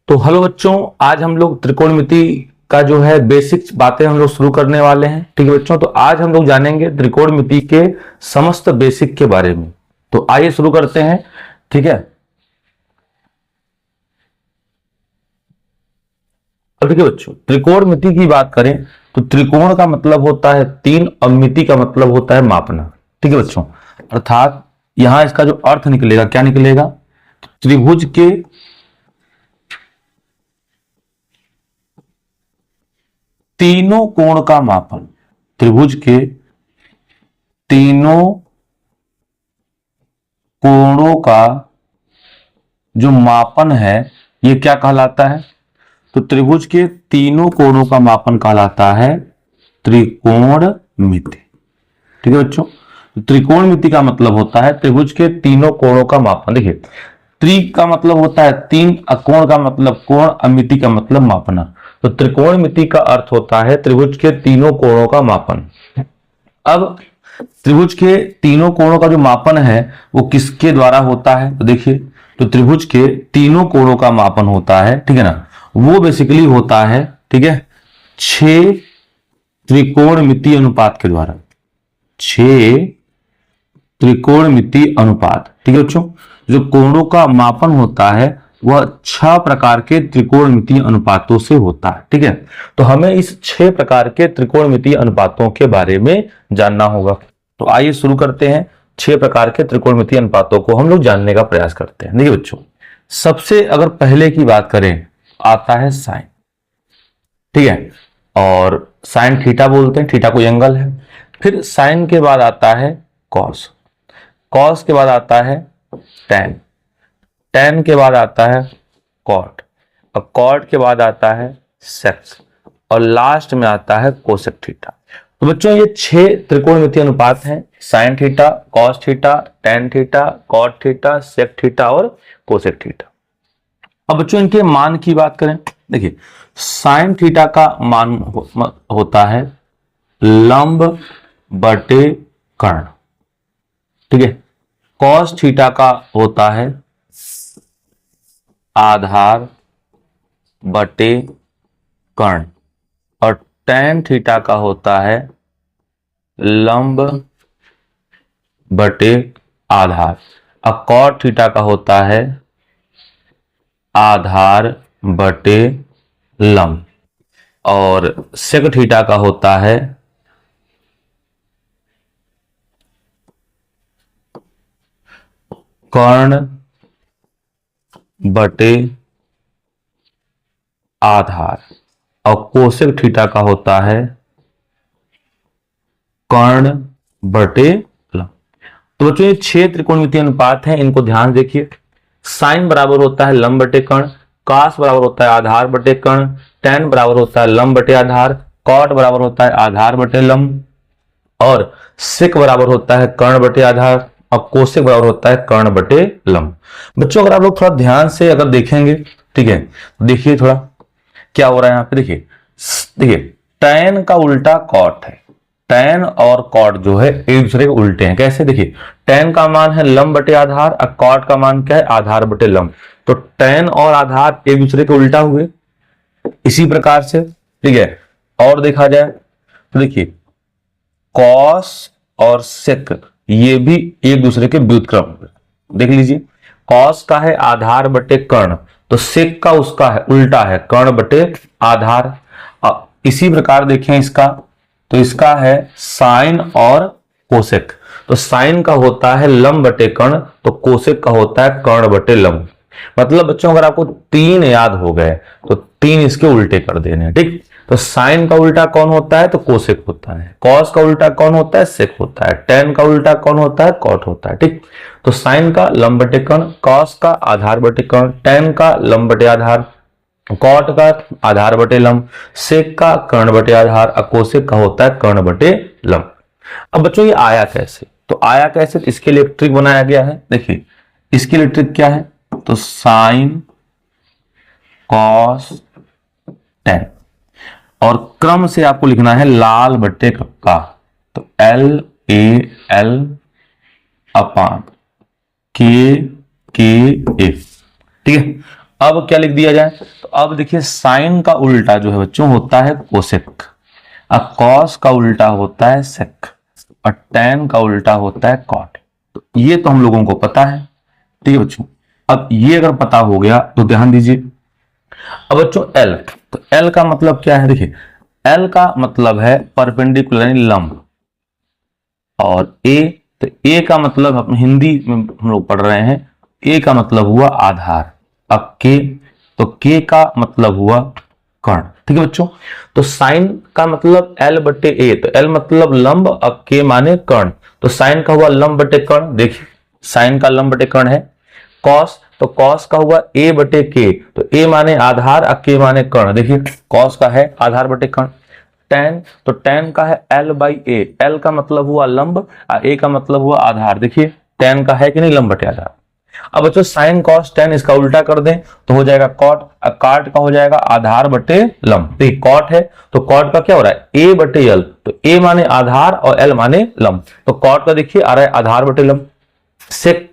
तो हेलो बच्चों, आज हम लोग त्रिकोणमिति का जो है बेसिक बातें हम लोग शुरू करने वाले हैं। ठीक है बच्चों, तो आज हम लोग जानेंगे त्रिकोणमिति के समस्त बेसिक के बारे में। तो आइए शुरू करते हैं। ठीक है, अब देखिए बच्चों, त्रिकोणमिति की बात करें तो त्रिकोण का मतलब होता है तीन और मिति का मतलब होता है मापना। ठीक है बच्चों, अर्थात यहां इसका जो अर्थ निकलेगा, क्या निकलेगा? त्रिभुज के तीनों कोण का मापन, त्रिभुज के तीनों कोणों का जो मापन है ये क्या कहलाता है? तो त्रिभुज के तीनों कोणों का मापन कहलाता है त्रिकोणमिति। ठीक है बच्चों, तो त्रिकोणमिति का मतलब होता है त्रिभुज के तीनों कोणों का मापन। देखिए, त्रि का मतलब होता है तीन, अकोण का मतलब कोण, अमिति का मतलब मापना। तो त्रिकोणमिति का अर्थ होता है त्रिभुज के तीनों कोणों का मापन। अब त्रिभुज के तीनों कोणों का जो मापन है वो किसके द्वारा होता है? तो देखिए, तो त्रिभुज के तीनों कोणों का मापन होता है, ठीक है ना, वो बेसिकली होता है, ठीक है, 6 त्रिकोणमिति अनुपात के द्वारा। 6 त्रिकोणमिति अनुपात। ठीक है बच्चों, जो कोणों का मापन होता है वह 6 प्रकार के त्रिकोणमितीय अनुपातों से होता है। ठीक है, तो हमें इस 6 प्रकार के त्रिकोणमितीय अनुपातों के बारे में जानना होगा। तो आइए शुरू करते हैं। 6 प्रकार के त्रिकोणमितीय अनुपातों को हम लोग जानने का प्रयास करते हैं। देखिए बच्चों, सबसे अगर पहले की बात करें आता है साइन। ठीक है, और साइन थीटा बोलते हैं, थीटा कोई एंगल है। फिर साइन के बाद आता है कॉस, कॉस के बाद आता है टेन, टेन के बाद आता है कॉट, और कॉट के बाद आता है सेक्स, और लास्ट में आता है कोसेक थीटा। तो बच्चों, ये 6 त्रिकोणमितीय अनुपात हैं: sine theta, cos theta, tan theta, cot theta, sec theta और कोसेक थीटा। अब बच्चों, इनके मान की बात करें, देखिए, साइन थीटा का मान होता है लंब बटे कर्ण। ठीक है, कॉस थीटा का होता है आधार बटे कर्ण, और टेन थीटा का होता है लंब बटे आधार, और कॉट थीटा का होता है आधार बटे लंब, और सेक थीटा का होता है कर्ण बटे आधार, और कोसेक थीटा का होता है कर्ण बटे लंब। तो बच्चों, ये 6 त्रिकोणमितीय अनुपात हैं, इनको ध्यान देखिए। साइन बराबर होता है लंब बटे कर्ण, कॉस बराबर होता है आधार बटे कर्ण, टेन बराबर होता है लंब बटे आधार, कॉट बराबर होता है आधार बटे लंब, और सेक बराबर होता है कर्ण बटे आधार, और कोसेक बराबर होता है कर्ण बटे लंब। बच्चों, अगर आप लोग थोड़ा ध्यान से अगर देखेंगे, ठीक है, देखिए थोड़ा क्या हो रहा है यहाँ पे। देखिए, देखिए, टेन का उल्टा कॉट है। टेन और कॉट जो है एक दूसरे के उल्टे हैं। कैसे? देखिए, टेन का मान है लंब बटे आधार, और कॉट का मान क्या है? आधार बटे लंब। तो टेन और आधार एक दूसरे के उल्टा हुए। इसी प्रकार से, ठीक है, और देखा जाए तो देखिए, कॉस और सेक ये भी एक दूसरे के व्युत्क्रम हुए। देख लीजिए, कॉस का है आधार बटे कर्ण, तो सेक का उसका है उल्टा है कर्ण बटे आधार। इसी प्रकार देखें इसका, तो इसका है साइन और कोसेक, तो साइन का होता है लंब बटे कर्ण, तो कोसेक का होता है कर्ण बटे लंब। मतलब बच्चों, अगर आपको 3 याद हो गए तो 3 इसके उल्टे कर देने हैं। ठीक, तो साइन का उल्टा कौन होता है? तो कोसेक होता है। कॉस का उल्टा कौन होता है? सेक होता है। टेन का उल्टा कौन होता है? कॉट होता है। ठीक, तो साइन का लंब बटे कर्ण, कॉस का आधार बटे कर्ण, टेन का लंब बटे आधार, कॉट का आधार बटे लंब, सेक का कर्ण बटे आधार, और कोसेक का होता है कर्ण बटे लंब। अब बच्चों, ये आया कैसे? तो आया कैसे, तो इसके लिए ट्रिक बनाया गया है। देखिए, इसके लिए ट्रिक क्या है? तो साइन कॉस टेन, और क्रम से आपको लिखना है लाल बट्टे का, तो एल ए एल अपान के ए। ठीक है, अब क्या लिख दिया जाए, तो अब देखिए साइन का उल्टा जो है बच्चों होता है कोसेक, अब कॉस का उल्टा होता है सेक, और टैन का उल्टा होता है कॉट। तो ये तो हम लोगों को पता है, ठीक है बच्चों। अब ये अगर पता हो गया तो ध्यान दीजिए। अब बच्चों एल, तो एल का मतलब क्या है, देखिए एल का मतलब है परपेंडिकुलर यानी लंब, और ए, तो ए का मतलब हम हिंदी में हम लोग पढ़ रहे हैं, ए का मतलब हुआ आधार। अब के, तो के का मतलब हुआ कर्ण, ठीक है बच्चों। तो साइन का मतलब एल बटे ए, तो एल मतलब लंब, अब के माने कर्ण, तो साइन का हुआ लंब बटे कर्ण, देखिए साइन का लंब बटे कर्ण है। कॉस, तो कॉस का हुआ ए बटे के, तो ए माने आधार और के माने कर्ण, देखिए कॉस का है आधार बटे कर्ण। टेन, तो टेन का है एल बाई ए, एल का मतलब हुआ लंब और ए का मतलब हुआ आधार, देखिए टेन का है कि नहीं लंब बटे आधार। अब बच्चों साइन कॉस टेन इसका उल्टा कर दें तो हो जाएगा कॉट, कॉट का हो जाएगा आधार बटे लंब, तो कॉट है तो कॉट का क्या हो रहा है ए बटे एल, तो ए माने आधार और एल माने लंब, तो कॉट का देखिए आ रहा है आधार बटे लंब। सेक,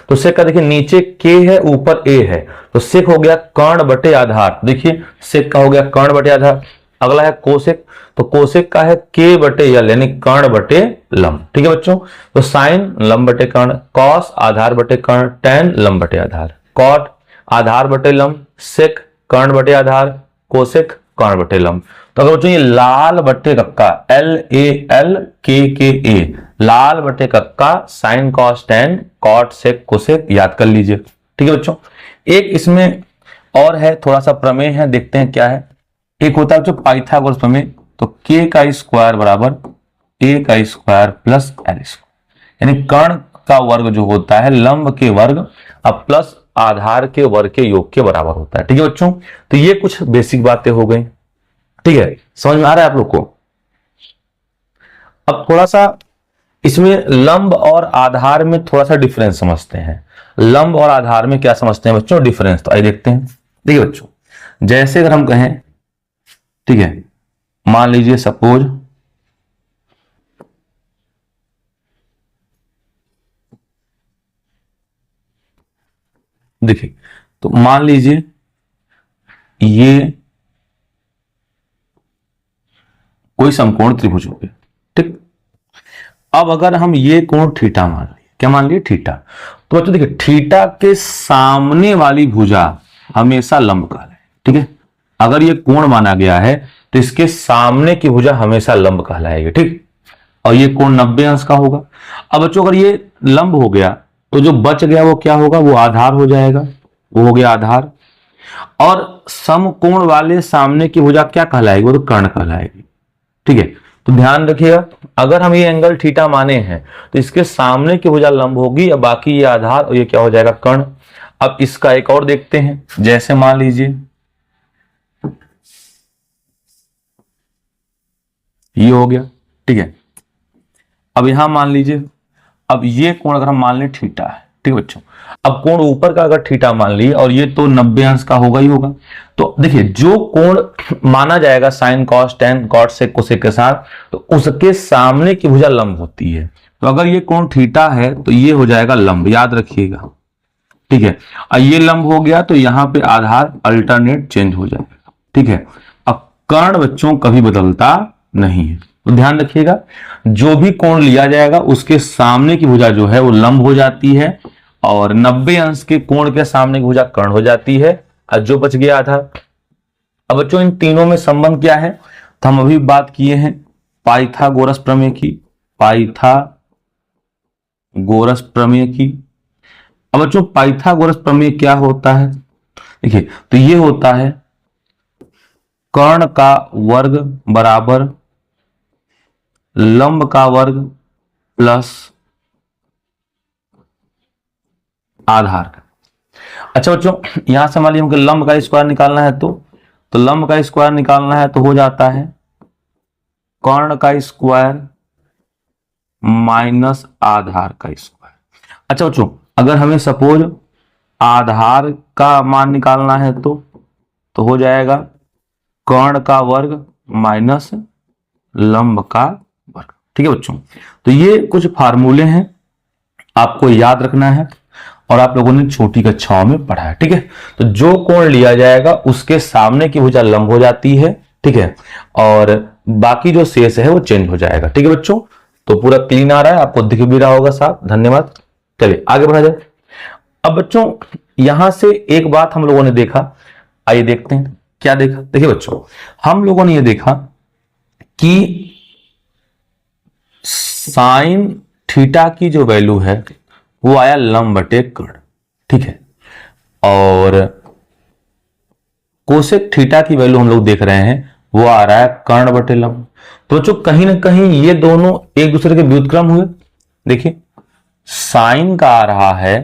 तो सेक का देखिए नीचे के है ऊपर ए है, तो सेक हो गया कर्ण बटे आधार, देखिए सेक का हो गया कर्ण बटे आधार। अगला है कोसेक, तो कोसेक का है के बटे एल यानी कर्ण बटे लंब, ठीक है बच्चों। तो साइन लंब बटे कर्ण, कॉस आधार बटे कर्ण, टेन लंब बटे आधार, कॉट आधार बटे लंब, सेक कर्ण बटे आधार, कोसेक कर्ण बटे लंब। तो अगर बच्चों ये लाल बटे कक्का एल ए एल के ए, लाल बटे कक्का sine cos tan cot sec cosec याद कर लीजिए, ठीक है बच्चों। एक इसमें और है थोड़ा सा प्रमेय है, देखते हैं क्या है। एक होता है जो पाइथागोरस प्रमेय, तो के का स्क्वायर बराबर ए का स्क्वायर प्लस एल स्क्वायर, यानी कर्ण का वर्ग जो होता है लंब के वर्ग अब प्लस आधार के वर्ग के योग के बराबर होता है, ठीक है बच्चों। तो ये कुछ बेसिक बातें हो गई, ठीक है, समझ में आ रहा है आप लोग को। अब थोड़ा सा इसमें लंब और आधार में थोड़ा सा डिफरेंस समझते हैं। लंब और आधार में क्या समझते हैं बच्चों डिफरेंस, तो आइए देखते हैं। देखिए बच्चों, जैसे अगर हम कहें, ठीक है, मान लीजिए सपोज देखिए, तो मान लीजिए ये कोई समकोण त्रिभुज हो गया, ठीक। अब अगर हम ये कोण थीटा मान लिए, क्या मान लिए थीटा, तो बच्चों देखिए थीटा के सामने वाली भुजा हमेशा लंब कहलाए, ठीक है। अगर ये कोण माना गया है तो इसके सामने की भुजा हमेशा लंब कहलाएगी, ठीक। और ये कोण 90 अंश का होगा। अब बच्चों अगर ये लंब हो गया तो जो बच गया वो क्या होगा, वो आधार हो जाएगा, वो हो गया आधार। और समकोण वाले सामने की भुजा क्या कहलाएगी, वो तो कर्ण कहलाएगी, ठीक है। तो ध्यान रखिएगा, अगर हम ये एंगल थीटा माने हैं तो इसके सामने की भुजा लंब होगी और बाकी ये आधार और ये क्या हो जाएगा कर्ण। अब इसका एक और देखते हैं, जैसे मान लीजिए ये हो गया, ठीक है। अब यहां मान लीजिए, अब ये कोण अगर हम मान लें थीटा है, ठीक है बच्चों। अब कोण ऊपर का अगर थीटा मान लिए और ये तो 90 अंश का होगा ही होगा, तो देखिए जो कोण माना जाएगा sine cos tan cot sec cosec के साथ, तो उसके सामने की भुजा लंब होती है। तो अगर ये कोण थीटा है तो ये हो जाएगा लंब, याद रखिएगा, ठीक है। और ये लंब हो गया तो यहां पे आधार अल्टरनेट चेंज हो जाएगा, ठीक है। अब कर्ण बच्चों कभी बदलता नहीं है, तो ध्यान रखिएगा जो भी कोण लिया जाएगा उसके सामने की भुजा जो है वो लंब हो जाती है और 90 अंश के कोण के सामने की भुजा कर्ण हो जाती है और जो बच गया आधार। अब बच्चों इन तीनों में संबंध क्या है, तो हम अभी बात किए हैं पाइथागोरस प्रमेय की, पाइथागोरस प्रमेय की। अब बच्चों पाइथागोरस प्रमेय क्या होता है, देखिए तो ये होता है कर्ण का वर्ग बराबर लंब का वर्ग प्लस आधार का। अच्छा बच्चों यहां से मान लीजिए हमको लंब का स्क्वायर निकालना है, तो लंब का स्क्वायर निकालना है तो हो जाता है कर्ण का स्क्वायर माइनस आधार का स्क्वायर। अच्छा बच्चों अगर हमें सपोज आधार का मान निकालना है तो हो जाएगा कर्ण का वर्ग माइनस लंब का वर्ग, ठीक है बच्चों। तो ये कुछ फार्मूले हैं आपको याद रखना है और आप लोगों ने छोटी कक्षाओं में पढ़ा है, ठीक है। तो जो कोण लिया जाएगा उसके सामने की भुजा लंब हो जाती है, ठीक है, और बाकी जो शेष है वो चेंज हो जाएगा, ठीक है बच्चों। तो पूरा क्लीन आ रहा है, आपको दिख भी रहा होगा साफ, धन्यवाद। चलिए आगे बढ़ा जाए। अब बच्चों यहां से एक बात हम लोगों ने देखा, आइए देखते हैं क्या देखा। देखिए बच्चों, हम लोगों ने ये देखा कि साइन थीटा की जो वैल्यू है वो आया लंब बटे कर्ण, ठीक है, और कोसेक थीटा की वैल्यू हम लोग देख रहे हैं वो आ रहा है कर्ण बटे लंब। तो बच्चों कहीं ना कहीं ये दोनों एक दूसरे के व्युत्क्रम हुए। देखिए साइन का आ रहा है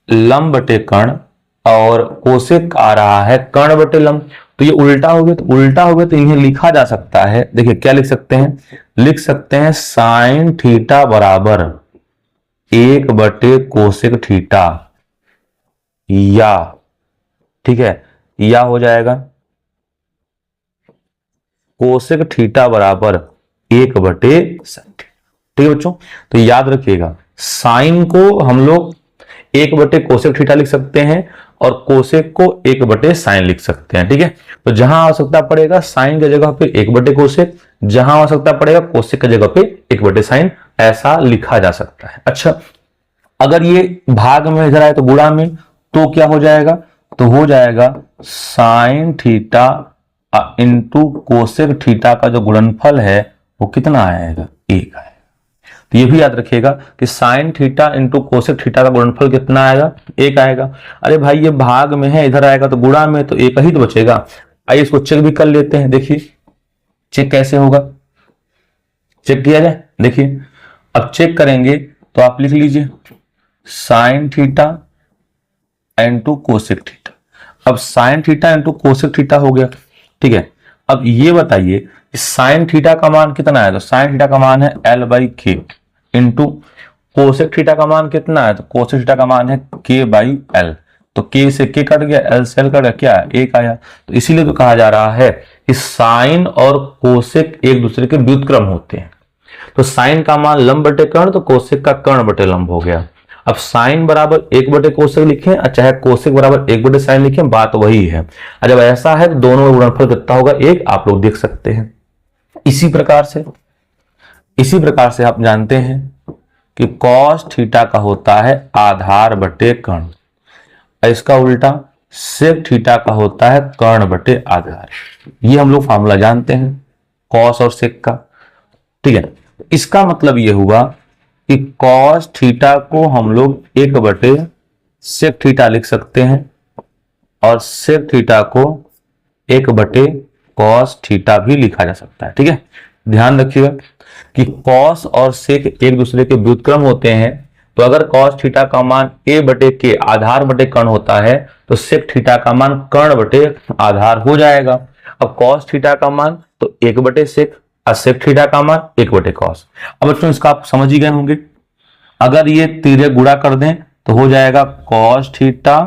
लंब बटे कर्ण और कोसेक आ रहा है कर्ण बटे लंब। तो ये उल्टा हो गया, तो उल्टा हो गया तो इन्हें लिखा जा सकता है। देखिए क्या लिख सकते हैं, लिख सकते हैं साइन थीटा बराबर 1 बटे कोसेक थीटा, या ठीक है, या हो जाएगा कोसेक थीटा बराबर 1 बटे साइन थीटा, ठीक है बच्चों। तो याद रखिएगा साइन को हम लोग 1 बटे कोसेक थीटा लिख सकते हैं और कोसेक को 1 बटे साइन लिख सकते हैं, ठीक है। तो जहां आवश्यकता पड़ेगा साइन की जगह पे 1 बटे कोसेक, जहां आवश्यकता पड़ेगा कोसेक की जगह पे 1 बटे साइन, ऐसा लिखा जा सकता है। अच्छा, अगर ये भाग में इधर आए तो गुणा में, तो क्या हो जाएगा, तो हो जाएगा sign theta into cosec theta का जो गुणनफल है वो कितना आएगा, 1 आएगा। तो ये भी याद रखिएगा कि sign theta into cosec theta का गुणनफल कितना आएगा, 1 आएगा। अरे भाई ये भाग में है, इधर आएगा तो गुणा में, तो 1 ही तो बचेगा। आइए इसको चेक भी कर लेते हैं। देखिए चेक कैसे होगा, चेक किया जाए। देखिए अब चेक करेंगे तो आप लिख लीजिए sine theta into cosec theta. अब sine theta into cosec theta हो गया, ठीक है। अब ये बताइए साइन थीटा का मान कितना है, तो साइन थीटा का मान है L बाई के, इंटू कोसेक थीटा का मान कितना है, तो कोसेक थीटा का मान है K बाई L। तो K से K कट गया, L से L कट गया, क्या है, 1 आया। तो इसीलिए तो कहा जा रहा है कि साइन और कोसेक एक दूसरे के व्युत्क्रम होते हैं। तो साइन का मान लंब बटे कर्ण, तो कोसेक का कर्ण बटे लंब हो गया। अब साइन बराबर 1 बटे कोसेक लिखें और चाहे कोसेक बराबर 1 बटे साइन लिखें, बात वही है। और जब ऐसा है तो दोनों का गुणनफल कितना होगा, 1, आप लोग देख सकते हैं। इसी प्रकार से आप जानते हैं कि कॉस थीटा का होता है आधार बटे कर्ण, इसका उल्टा सेक थीटा का होता है कर्ण बटे आधार। ये हम लोग फॉर्मूला जानते हैं कॉस और सेक का, ठीक है। इसका मतलब ये हुआ कि कॉस थीटा को हम लोग 1 बटे सेक थीटा लिख सकते हैं और सेक थीटा को 1 बटे कॉस थीटा भी लिखा जा सकता है, ठीक है। ध्यान रखिएगा कि कॉस और सेक एक दूसरे के व्युत्क्रम होते हैं। तो अगर कॉस थीटा का मान a बटे के आधार बटे कर्ण होता है तो सेक थीटा का मान कर्ण बटे आधार हो जाएगा। अब कॉस थीटा का मान तो 1 बटे सेक और सेक थीटा का मान 1 बटे कॉस। अब बच्चों इसका आप समझ ही गए होंगे, अगर ये तीरे गुणा कर दें तो हो जाएगा cos theta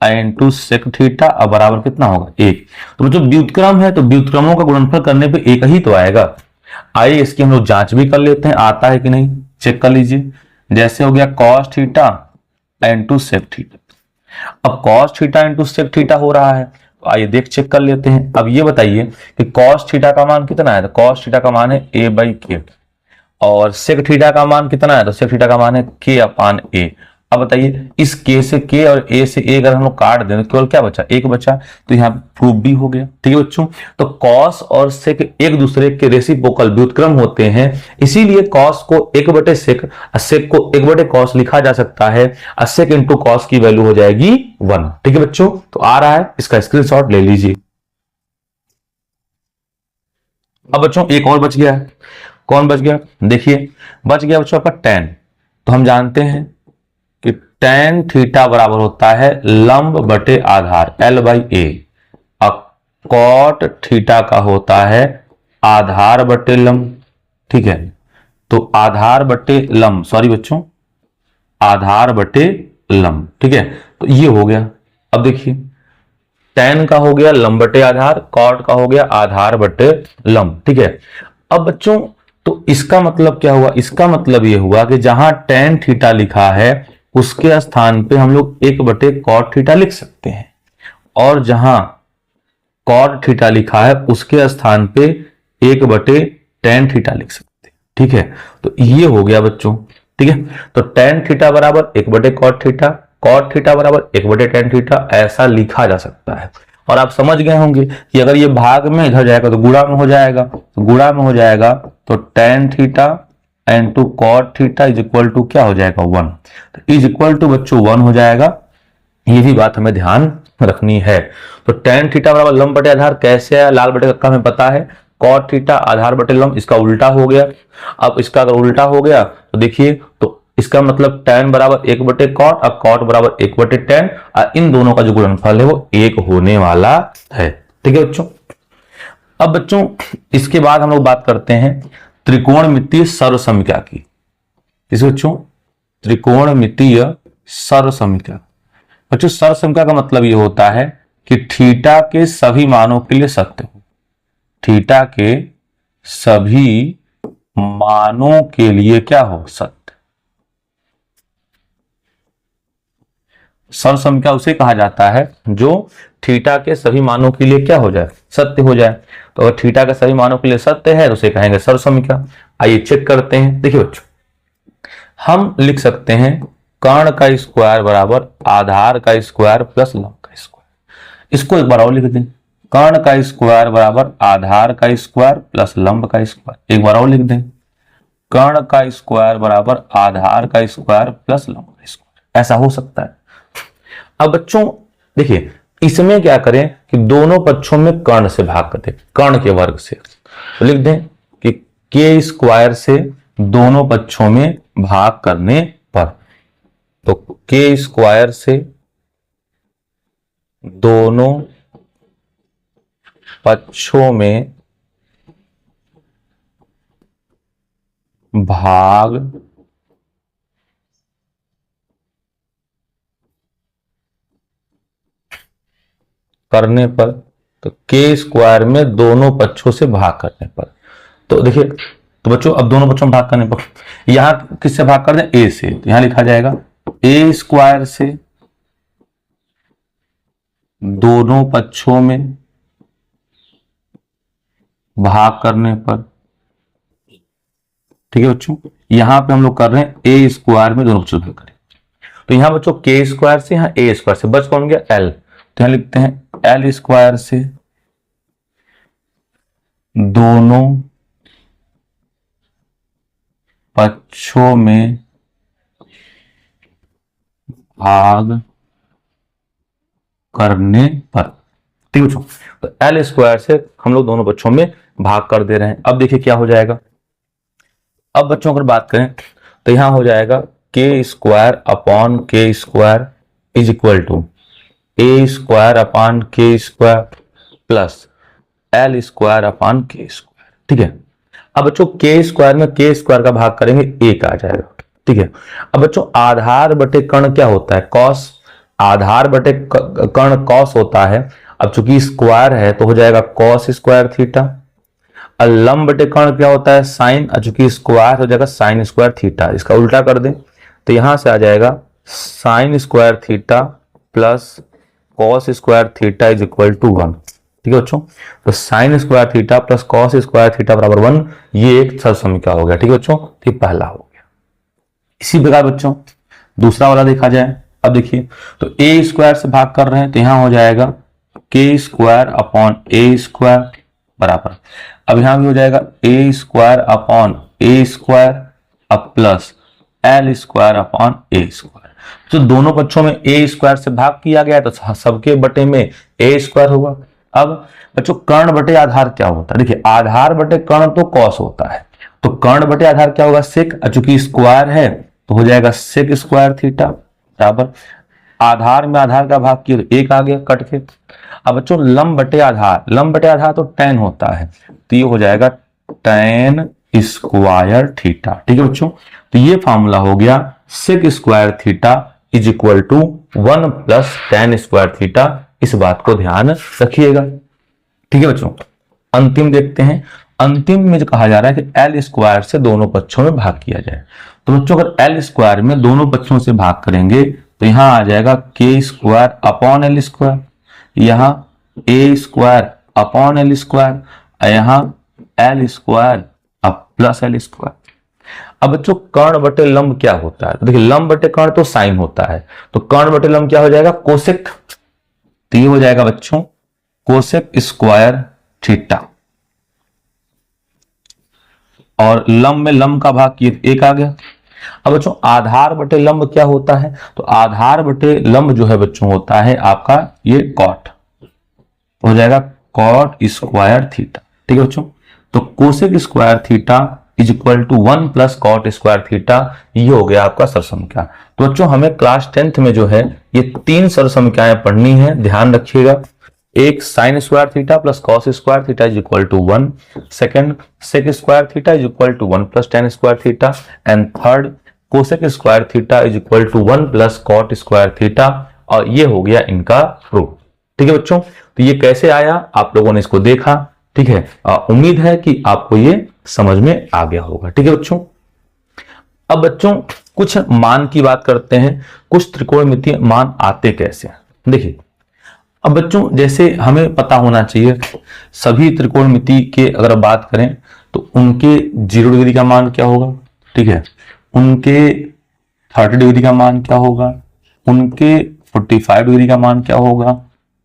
into sec theta और बराबर कितना होगा, 1। तो बच्चों व्युत्क्रम है तो व्युत्क्रमों का गुणनफल करने पे 1 ही तो आएगा। आइए इसकी हम लोग जांच भी कर लेते हैं, आता है कि नहीं, चेक कर लीजिए। जैसे हो गया cos theta into sec theta, अब cos theta into sec theta हो रहा है, तो आइए चेक कर लेते हैं। अब ये बताइए कि कॉस थीटा का मान कितना है, तो कॉस थीटा का मान है a बाई के, और सेक थीटा का मान कितना है, तो सेक थीटा का मान है k अपान a। अब बताइए इस k से k और a से a अगर हम लोग काट दें तो केवल क्या बचा, 1 बचा। तो यहाँ प्रूफ भी हो गया, ठीक है बच्चों। तो कॉस और सेक एक दूसरे के रेसिप्रोकल व्युत्क्रम होते हैं, इसीलिए कॉस को 1 बटे सेक और सेक को 1 बटे कॉस लिखा जा सकता है और सेक इंटू कॉस की वैल्यू हो जाएगी 1, ठीक है बच्चों। तो आ रहा है, इसका स्क्रीनशॉट ले लीजिए। अब बच्चों एक और बच गया है, कौन बच गया, देखिए बच गया बच्चों आपका tan। तो हम जानते हैं कि tan थीटा बराबर होता है लंब बटे आधार L बाई ए, और कॉट थीटा का होता है आधार बटे लंब, ठीक है। तो आधार बटे लंब, सॉरी बच्चों, आधार बटे लंब, ठीक है। तो ये हो गया। अब देखिए tan का हो गया लंब बटे आधार, कॉट का हो गया आधार बटे लंब, ठीक है। अब बच्चों तो इसका मतलब क्या हुआ, इसका मतलब ये हुआ कि जहां tan थीटा लिखा है उसके स्थान पे हम लोग 1/cot थीटा लिख सकते हैं, और जहां cot थीटा लिखा है उसके स्थान पे 1/tan थीटा लिख सकते हैं। ठीक है, तो ये हो गया बच्चों। ठीक है, तो tan थीटा बराबर 1/cot थीटा, cot थीटा बराबर 1/tan थीटा, ऐसा लिखा जा सकता है। और आप समझ गए होंगे कि अगर ये भाग में इधर जाएगा तो गुणा में हो जाएगा, तो गुणा में हो जाएगा तो tan theta into cot theta is equal to क्या हो जाएगा 1, तो इज इक्वल टू बच्चों 1 हो जाएगा। ये भी बात हमें ध्यान रखनी है। तो tan थीटा बराबर लंब बटे आधार कैसे है, लाल बटे कक्का हमें पता है, cot थीटा आधार बटे लंब, इसका उल्टा हो गया। अब इसका अगर उल्टा हो गया तो देखिए, तो इसका मतलब tan बराबर 1/cot और cot बराबर 1/tan, और इन दोनों का जो गुणनफल है वो 1 होने वाला है। ठीक है बच्चों, अब बच्चों इसके बाद हम लोग बात करते हैं त्रिकोणमितीय सर्वसमीकरण की। इस बच्चों त्रिकोणमितीय सर्वसमीकरण, बच्चों सर्वसमीकरण का मतलब ये होता है कि थीटा के सभी मानों के लिए सत्य हो, थीटा के सभी मानों के लिए क्या हो, सत्य। सर्वसमीकरण उसे कहा जाता है जो थीटा के सभी मानों के लिए क्या हो जाए, सत्य हो जाए। तो अगर थीटा के सभी मानों के लिए सत्य है तो उसे कहेंगे सर्वसमीकरण। आइए चेक करते हैं। देखिए बच्चों, हम लिख सकते हैं कर्ण का स्क्वायर बराबर आधार का स्क्वायर प्लस लंब का स्क्वायर। इसको एक बार और लिख दें, कर्ण का स्क्वायर बराबर आधार का स्क्वायर प्लस लंब का स्क्वायर। एक बार और लिख दें, कर्ण का स्क्वायर बराबर आधार का स्क्वायर प्लस लंब का स्क्वायर। ऐसा हो सकता है। अब बच्चों देखिए, इसमें क्या करें कि दोनों पक्षों में कर्ण से भाग कर दें, कर्ण के वर्ग से। तो लिख दें कि के स्क्वायर से दोनों पक्षों में भाग करने पर, तो के स्क्वायर से दोनों पक्षों में भाग करने पर, तो के स्क्वायर में दोनों पक्षों से भाग करने पर। तो देखिए, तो बच्चों अब दोनों पक्षों में भाग करने पर यहां किससे भाग कर दें, ए से, तो यहां लिखा जाएगा ए स्क्वायर से दोनों पक्षों में भाग करने पर। ठीक है बच्चों, यहां पे हम लोग कर रहे हैं ए स्क्वायर में दोनों पक्षों से भाग करें। तो यहां बच्चों के स्क्वायर से, यहां ए स्क्वायर से, बच कौन गया, एल। तो यहां लिखते हैं एल स्क्वायर से दोनों पक्षों में भाग करने पर। ठीक बच्चों, तो एल स्क्वायर से हम लोग दोनों पक्षों में भाग कर दे रहे हैं। अब देखिए क्या हो जाएगा। अब बच्चों अगर बात करें तो यहां हो जाएगा k square upon k square is equal to a square upon k square plus l square upon k square. ठीक है, अब बच्चों के स्क्वायर में के स्क्वायर का भाग करेंगे, एक आ जाएगा। ठीक है, अब बच्चों आधार बटे कर्ण क्या होता है, कॉस। आधार बटे कर्ण कॉस होता है। अब चूंकि स्क्वायर है तो हो जाएगा कॉस स्क्वायर थीटा। और लंब बटे कर्ण क्या होता है, साइन। और चूंकि स्क्वायर हो जाएगा साइन स्क्वायर थीटा। इसका उल्टा कर दें तो यहां से आ जाएगा sine square theta plus cos square theta is equal to 1। ठीक है बच्चों, तो sine square theta plus cos square theta बराबर 1, ये एक सर्वसमीकरण हो गया। ठीक है बच्चों, तो ये पहला हो गया। इसी प्रकार बच्चों दूसरा वाला देखा जाए। अब देखिए, तो ए स्क्वायर से भाग कर रहे हैं तो यहां हो जाएगा के स्क्वायर अपॉन ए स्क्वायर बराबर, अब यहां भी हो जाएगा ए स्क्वायर अपॉन ए स्क्वायर अब प्लस एल स्क्वायर अपॉन ए स्क्वायर। तो दोनों पक्षों में ए स्क्वायर से भाग किया गया है तो सबके बटे में ए स्क्वायर होगा। अब बच्चों कर्ण बटे आधार क्या होता है, देखिए आधार बटे कर्ण तो कॉस होता है, तो कर्ण बटे आधार क्या होगा, सेक। चूंकि स्क्वायर है तो हो जाएगा सेक स्क्वायर थीटा बराबर आधार में आधार का भाग किया तो एक आ गया कट के। अब बच्चों लंब बटे आधार, लंब बटे आधार तो tan होता है, तो ये हो जाएगा tan स्क्वायर थीटा। ठीक है बच्चों, तो ये फॉर्मूला हो गया sec square theta is equal to 1 plus tan square theta. इस बात को ध्यान रखिएगा। ठीक है बच्चों, अंतिम देखते हैं अंतिम में जो कहा जा रहा है कि एल स्क्वायर से दोनों पक्षों में भाग किया जाए। तो बच्चों अगर एल स्क्वायर में दोनों पक्षों से भाग करेंगे तो यहां आ जाएगा k square upon L square, यहां ए स्क्वायर अपॉन एल स्क्वायर, यहां एल स्क्वायर अब प्लस एल स्क्वायर। अब बच्चों कर्ण बटे लंब क्या होता है? तो देखिए लंब बटे कर्ण तो साइन होता है, तो कर्ण बटे लंब क्या हो जाएगा? कोसेक। तो ये हो जाएगा बच्चों कोसेक स्क्वायर थीटा, और लंब में लंब का भाग किए एक आ गया। अब बच्चों आधार बटे लंब क्या होता है? तो आधार बटे लंब जो है बच्चों होता है आपका ये कॉट, हो जाएगा कॉट स्क्वायर थीटा। ठीक है बच्चों, तो cosec square theta is equal to 1 plus cot square theta, ये हो गया आपका सरसंख्या। तो बच्चों हमें क्लास 10th में जो है ये 3 सरसंख्याएं पढ़नी है, ध्यान रखिएगा। एक sine square theta plus cos square theta is equal to 1, second sec square theta is equal to 1 plus tan square theta, and third cosec square theta is equal to 1 plus cot square theta, और ये हो गया इनका proof. ठीक है बच्चों, तो ये कैसे आया आप लोगों ने इसको देखा। ठीक है, उम्मीद है कि आपको ये समझ में आ गया होगा। ठीक है बच्चों, अब बच्चों कुछ मान की बात करते हैं, कुछ त्रिकोणमितीय मान आते कैसे हैं। देखिए अब बच्चों जैसे हमें पता होना चाहिए सभी त्रिकोणमिति के अगर बात करें तो उनके 0 डिग्री का मान क्या होगा, ठीक है, उनके 30 डिग्री का मान क्या होगा, उनके 45 डिग्री का मान क्या होगा,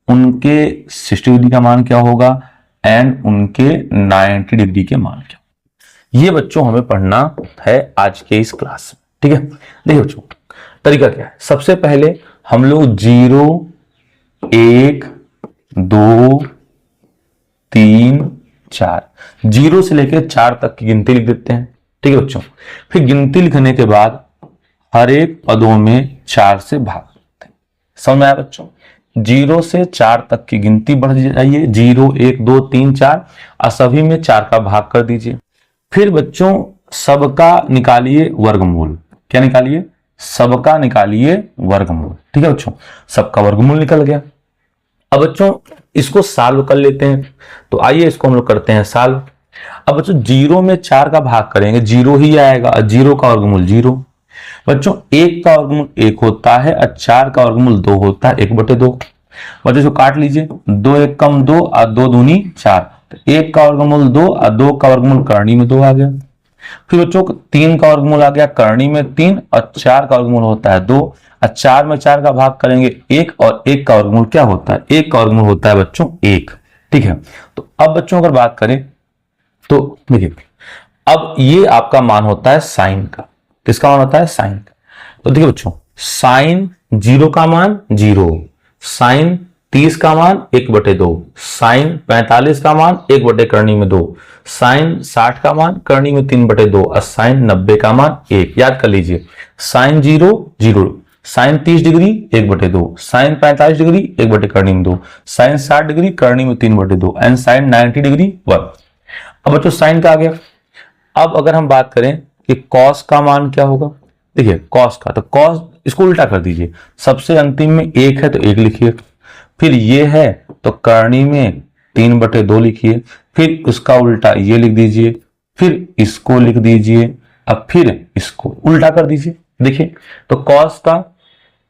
उनके 60 डिग्री का मान क्या होगा, एंड उनके 90 डिग्री के मान क्या, ये बच्चों हमें पढ़ना है आज के इस क्लास में। ठीक है, देखिए बच्चों तरीका क्या है। सबसे पहले हम लोग 0 1 2 3 4 0 से लेकर 4 तक की गिनती लिख देते हैं। ठीक है बच्चों, फिर गिनती लिखने के बाद हर एक पदों में 4 से भाग करते हैं। समझ में आया बच्चों? 0 से 4 तक की गिनती बढ़ जाइए, 0 1 2 3 4, और सभी में 4 का भाग कर दीजिए। फिर बच्चों सबका निकालिए वर्गमूल। क्या निकालिए? सबका निकालिए वर्गमूल। ठीक है बच्चों, सबका वर्गमूल निकल गया। अब बच्चों इसको सॉल्व कर लेते हैं, तो आइए इसको हम लोग करते हैं सॉल्व। अब बच्चों 0 में 4 का भाग करेंगे 0 ही आएगा, 0 का वर्गमूल 0। बच्चों 1 का वर्गमूल 1 होता है और 4 का वर्गमूल 2 होता है, 1/2। बच्चों इसको काट लीजिए, 2 1 कम 2 और 2 दूनी 4, 1 का वर्गमूल 2 और 2 का वर्गमूल करनी में 2 आ गया। फिर बच्चों 3 का वर्गमूल आ गया करनी में 3, और 4 का वर्गमूल होता है 2, और 4 में 4 का भाग करेंगे 1, और 1 का वर्गमूल क्या होता है? 1 का वर्गमूल होता है बच्चों 1। ठीक है, तो अब बच्चों अगर बात करें तो देखिए अब ये आपका मान होता है साइन का। किसका मान होता है? साइन का। तो देखिए बच्चों साइन 0 का मान 0, साइन 30 का मान 1/2, साइन 45 का मान 1 करनी में 2, साइन 60 का मान करनी में 3/2, और साइन 90 का मान 1। याद कर लीजिए, sine 0 0, sine 30 degree 1/2, sine 45 degree 1 करनी में 2, साइन 60 डिग्री करनी में 3/2, एंड साइन 90 डिग्री 1। अब बच्चों साइन का आ गया। अब अगर हम बात करें कि कॉस का मान क्या होगा, देखिए कॉस का, तो कॉस इसको उल्टा कर दीजिए, सबसे अंतिम में 1 है तो 1 लिखिए, फिर ये है तो करनी में 3/2 लिखिए, फिर उसका उल्टा ये लिख दीजिए, फिर इसको लिख दीजिए, अब फिर इसको उल्टा कर दीजिए। देखिए तो कॉस का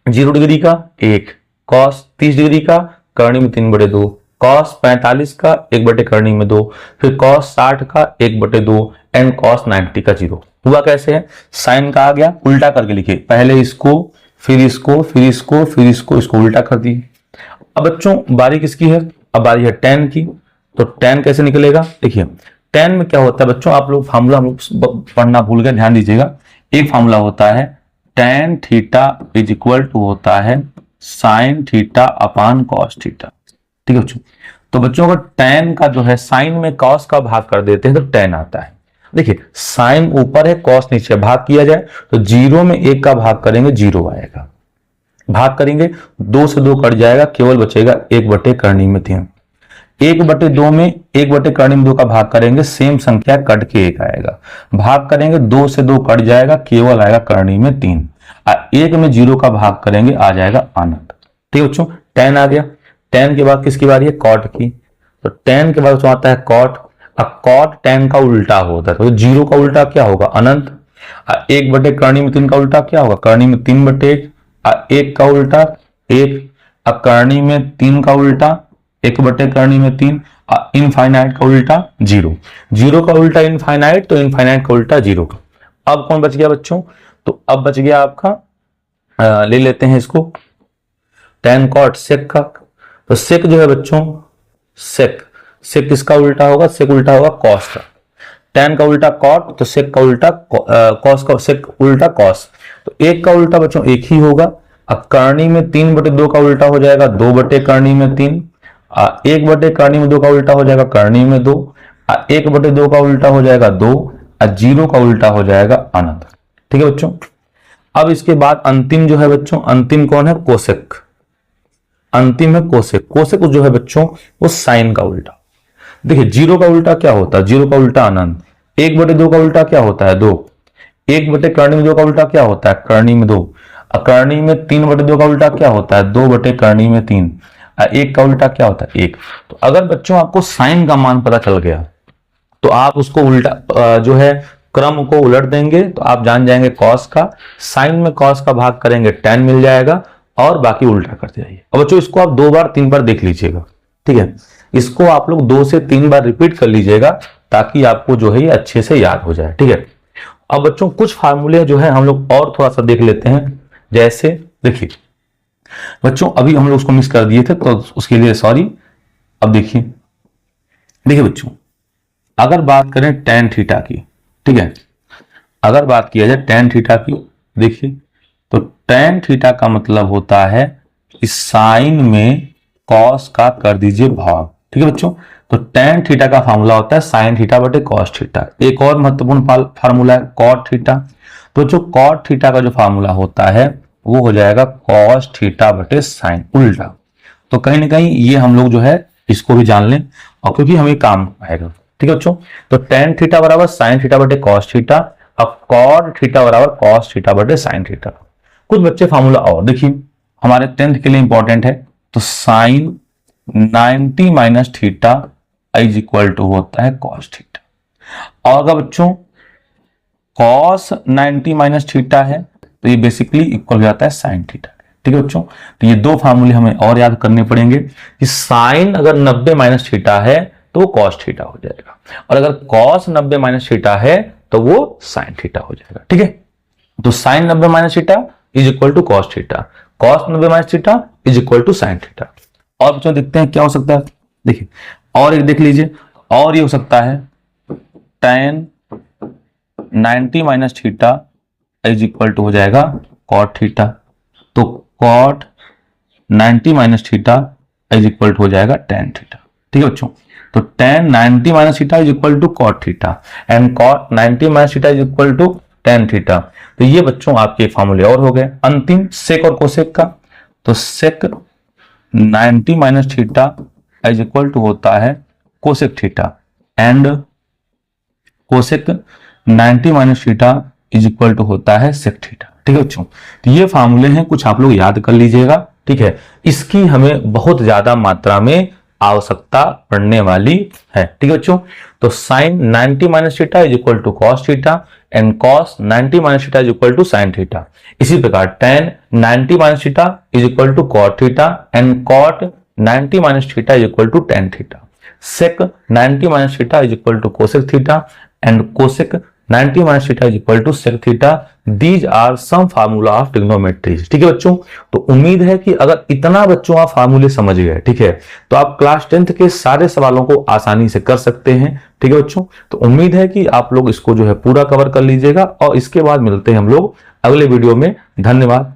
0 डिग्री का 1, कॉस 30 डिग्री का करनी में 3/2, कॉस 45 का 1 करनी में 2, फिर कॉस 60 का 1/2, एंड कॉस 90 का 0। हुआ कैसे है? साइन का आ गया, उल्टा करके लिखिए, पहले इसको फिर इसको फिर इसको फिर इसको उल्टा कर दिए। अब बच्चों बारी किसकी है? अब बारी है tan की। तो tan कैसे निकलेगा? देखिए tan में क्या होता है बच्चों, आप लोग फार्मूला पढ़ना भूल गए, ध्यान दीजिएगा। एक फार्मूला होता है tan theta is equal to होता है sine theta upon cos theta. ठीक है बच्चों, तो बच्चों अगर tan का जो है साइन में कॉस का भाग कर देते हैं तो tan आता है। देखिए साइन ऊपर है कॉस नीचे, भाग किया जाए तो 0 में 1 का भाग करेंगे 0 आएगा, भाग करेंगे 2 से 2 कट जाएगा, केवल बचेगा 1 करनी में 3। 1/2 में 1 करनी में 2 का भाग करेंगे, सेम संख्या कट के 1 आएगा, भाग करेंगे 2 से 2 कट जाएगा, केवल आएगा करनी में 3, और 1 में 0 का भाग करेंगे आ जाएगा अनंत। ठीक है बच्चों, tan आ गया। tan के बाद किसकी बारी है? कॉट की। तो tan के बाद आता है कॉट, अब cot tan का उल्टा होता है, तो 0 का उल्टा क्या होगा? अनंत। 1 बटे करणी में 3 का उल्टा क्या होगा? करणी में 3 बटे 1, 1 का उल्टा 1। अब करणी में 3 का उल्टा 1 बटे करणी में 3, इनफाइनाइट का उल्टा 0, 0 का उल्टा इनफाइनाइट, तो इनफाइनाइट का उल्टा 0। अब कौन बच गया बच्चों? तो अब बच गया आपका, ले लेते हैं इसको, tan cot sec का। तो sec जो है बच्चों, sec किसका उल्टा होगा? sec उल्टा होगा cos का। tan का उल्टा cot, तो sec का उल्टा cos का, sec उल्टा cos। तो 1 का उल्टा बच्चों 1 ही होगा। अब करणी में 3 बटे 2 का उल्टा हो जाएगा 2 बटे करणी में 3, 1 बटे करणी में 2 का उल्टा हो जाएगा करणी में 2, 1 बटे 2 का उल्टा हो जाएगा 2, 0 का उल्टा हो जाएगा अनंत। ठीक है बच्चों। अब इसके बाद अंतिम जो है बच्चों, अंतिम कौन है? कोसेक। अंतिम है कोसेक। कोसेक जो है बच्चों वो साइन का उल्टा। देखिए 0 का उल्टा क्या होता है? 0 का उल्टा अनंत। 1 बटे 2 का उल्टा क्या होता है? 2। 1 बटे करणी में 2 का उल्टा क्या होता है? करणी में 2। करणी में 3 बटे 2 का उल्टा क्या होता है? 2 बटे करणी में 3। 1 का उल्टा क्या होता है? 1। तो अगर बच्चों आपको साइन का मान पता चल गया तो आप उसको उल्टा जो है क्रम को उलट देंगे, तो आप जान जाएंगे कॉस का, साइन में कॉस का भाग करेंगे tan मिल जाएगा, और बाकी उल्टा करते जाइए। अब बच्चों इसको आप 2 बार 3 बार देख लीजिएगा, ठीक है। इसको आप लोग 2 से 3 बार रिपीट कर लीजिएगा ताकि आपको जो है ये अच्छे से याद हो जाए, ठीक है। अब बच्चों कुछ फार्मूले जो है हम लोग और थोड़ा सा देख लेते हैं। जैसे देखिए बच्चों, अभी हम लोग उसको मिस कर दिए थे तो उसके लिए सॉरी। अब देखिए बच्चों, अगर बात करें tan थीटा की, ठीक है, अगर बात किया जाए tan थीटा की, देखिए तो tan थीटा का मतलब होता है इस साइन में कॉस का कर दीजिए भाग, ठीक है बच्चों। तो tan थीटा का फार्मूला होता है साइन थीटा बटे कॉस थीटा। एक और महत्वपूर्ण फार्मूला है कॉट थीटा। तो जो कॉट थीटा का जो फार्मूला होता है वो हो जाएगा कॉस थीटा बटे साइन, उल्टा। तो कहीं ना कहीं ये हम लोग जो है इसको भी जान लें, और क्योंकि हमें काम आएगा, ठीक है बच्चों। तो tan थीटा बराबर साइन थीटा बटे कॉस थीटा, अब कॉट थीटा बराबर कॉस थीटा बटे साइन थीटा। कुछ बच्चे फार्मूला और देखिए हमारे 10th के लिए इंपॉर्टेंट है। तो sine 90 minus theta is equal to होता है कॉस थीटा। और अगर बच्चों कॉस 90 माइनस थीटा है तो ये बेसिकली इक्वल हो जाता है साइन थीटा, ठीक है बच्चों। तो ये 2 फार्मूले हमें और याद करने पड़ेंगे कि साइन अगर 90 माइनस थीटा है तो वो कॉस थीटा हो जाएगा, और अगर कॉस 90 माइनस थीटा है तो वो साइन थीटा हो जाएगा, ठीक है। तो sine 90 minus theta is equal to cos theta, cos 90 minus theta is equal to sine theta. और बच्चों देखते हैं क्या हो सकता है। देखिए और एक देख लीजिए, और ये हो सकता है tan 90 minus theta is equal to हो जाएगा कॉट थीटा। तो cot 90 minus theta is equal to हो जाएगा tan थीटा, ठीक है बच्चों। तो tan 90 minus theta is equal to cot theta and cot 90 minus theta is equal to tan theta. तो ये बच्चों आपके फॉर्मूले और हो गए। अंतिम सेक और कोसेक का, तो sec 90 minus theta is equal to होता है cosec theta and cosec 90 minus theta is equal to होता है सेक थीटा, ठीक है बच्चों। तो ये फार्मूले हैं, कुछ आप लोग याद कर लीजिएगा, ठीक है। इसकी हमें बहुत ज्यादा मात्रा में आवश्यकता पड़ने वाली है, ठीक है बच्चों। तो sine 90 minus theta is equal to cos theta and cos 90 minus theta is equal to sine theta. इसी प्रकार tan 90 minus theta is equal to cot theta and cot 90 minus theta is equal to tan theta. sec 90 minus theta is equal to cosec theta and cosec 90 minus theta is equal to sec theta. These are some formula of trigonometries, ठीक है बच्चों। तो उम्मीद है कि अगर इतना बच्चों आप फार्मूले समझ गए, ठीक है, तो आप क्लास 10th के सारे सवालों को आसानी से कर सकते हैं, ठीक है बच्चों। तो उम्मीद है कि आप लोग इसको जो है पूरा कवर कर लीजिएगा, और इसके बाद मिलते हैं हम लोग अगले वीडियो में। धन्यवाद।